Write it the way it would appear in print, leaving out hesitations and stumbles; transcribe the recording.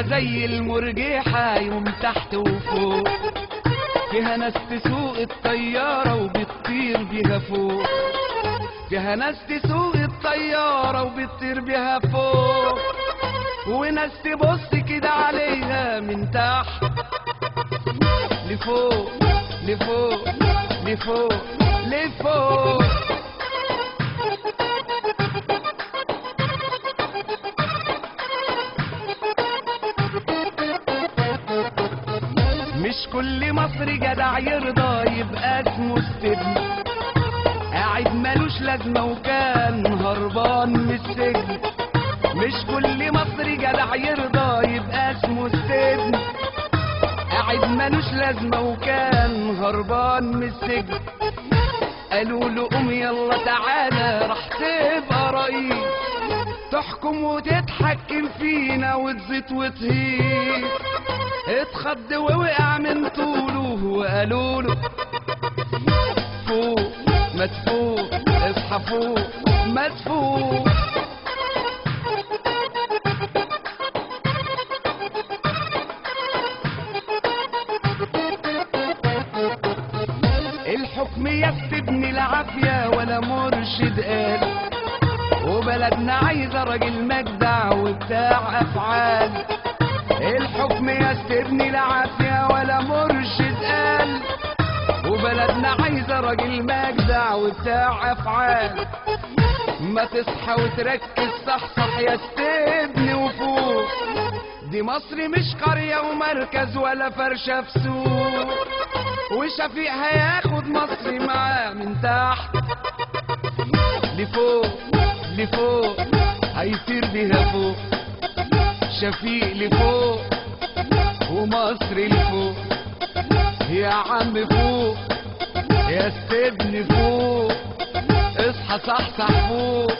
زي المرجحة يوم تحت وفوق، فيها ناس تسوق الطيارة وبتطير بيها فوق، فيها ناس تسوق الطيارة وبتطير بيها فوق، وناس تبص كده عليها من تحت لفوق لفوق لفوق لفوق. مش كل مصري جدع يرضى يبقى اسمه استبن، قاعد مالوش لازمة وكان هربان من السجن. مش كل مصري جدع يرضى يبقى اسمه استبن، قاعد مالوش لازمة وكان هربان من السجن. قالوا له قوم يلا تعالى راح تبقى رئيس، تحكم وتتحكم فينا وتزيط وتهيس. اتخض ووقع من طوله وقالوا له فوق ما تفوق، اصحى فوق ما تفوق. الحكم يكتبني العافية ولا مرشد قال، وبلدنا عايزة راجل مجدع وبتاع أفعال. الحكم يستبني العافية ولا مرشد قال، وبلدنا عايزة راجل مجدع وبتاع أفعال. ما تصحى وتركز صحصح يا استبني وفوق، دي مصر مش قرية ومركز ولا فرشة في سوق، وشفيق هياخد مصر معاه من تحت لفوق لفوق، هيطير بيها فوق. شفيق لفوق ومصر لفوق، يا عم فوق يا استبني فوق، اصحى صحصح فوق.